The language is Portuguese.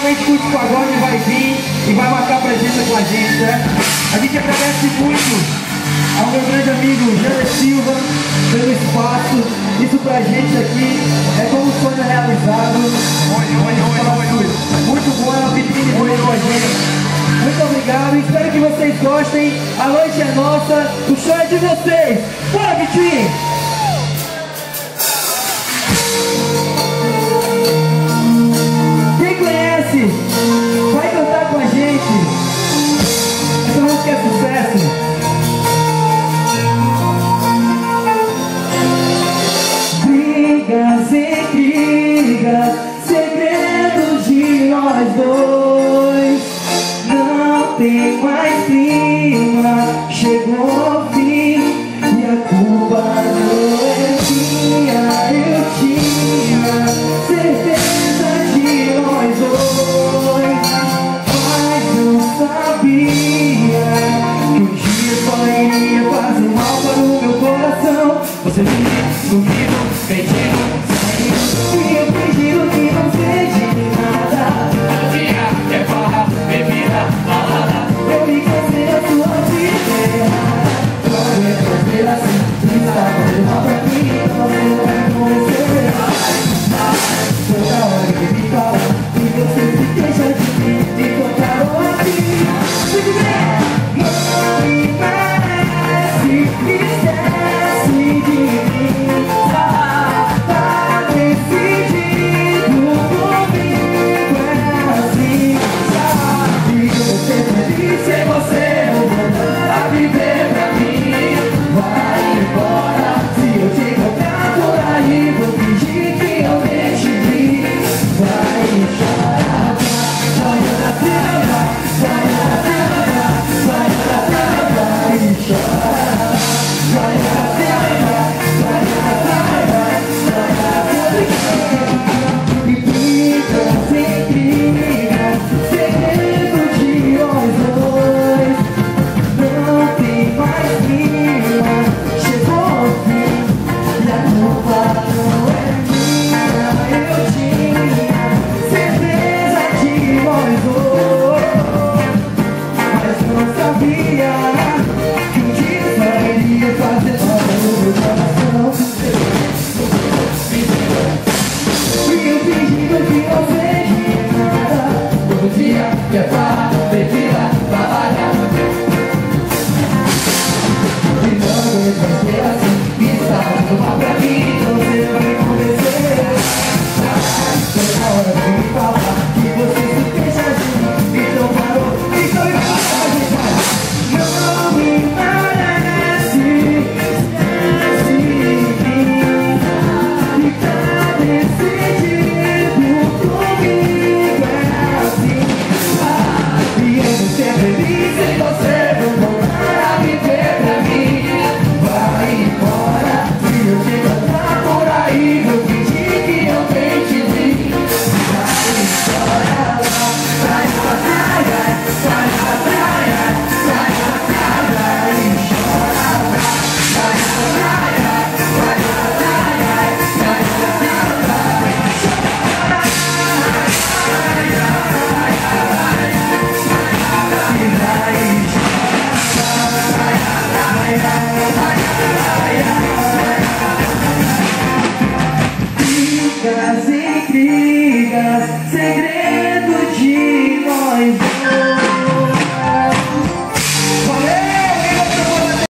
realmente curte o pagode vai vir e vai marcar presença com a gente, né? A gente agradece muito ao meu grande amigo Jander Silva pelo espaço. Isso pra gente aqui é como um sonho realizado. Muito bom, é uma vitrine boa pra gente. Muito obrigado, espero que vocês gostem. A noite é nossa, o show é de vocês. Bora, vitrine! Quem conhece, vai cantar com a gente. Essa música é sucesso. Brigas e intrigas, segredos de nós dois. Não tem mais clima, chegou ao fim e a culpa não é minha. Eu tinha certeza de nós dois, mas não sabia que um dia só iria fazer mal para o meu coração. Você vinha comigo, pedindo, saindo, e eu fingindo que não sei de nada. Todo dia é farra, bebida, balada. Eu me cansei da sua vida. Não aguento fazer assim, está fazendo mal pra mim, então você não vai conhecer. Toda hora que me fala, e você se deixa de mim, então parou aqui. Não me parece, esquece de mim. Tá decidido comigo, é assim. Sabe que eu vou ser feliz sem você não voltar a viver pra mim. Vai embora, se eu te encontrar por aí, vou fingir que eu nem te vi. Vai chorar, vai na tela, vai na tela, vai na tela, vai chorar, vai na tela, vai na tela, vai na tela. E brigas e intrigas, segredo de nós dois. Não tem mais clima, chegou ao fim e a culpa não é minha. Eu tinha certeza de nós dois, mas não sabia que um dia só iria fazer mal no meu coração. E eu fingindo que não sei de nada. Todo dia que é farra, bebida, balada. E não aguento ser assim, está fazendo mal pra mim, então você vai convencer. Toda hora que me fala que você se deixa de mim, então parou, então eu não me parece, esquece de mim. E tá decidido comigo, é assim. E eu vou ser feliz sem você não voltar a viver pra mim. Vai embora, se eu te encontrar por aí, vou fingir que eu nem te vi. Vai embora, vai pra praia, vai pra praia, vai pra praia e chora. Vai pra praia, vai pra praia, vai pra praia e chora. Brigas e intrigas, segredos.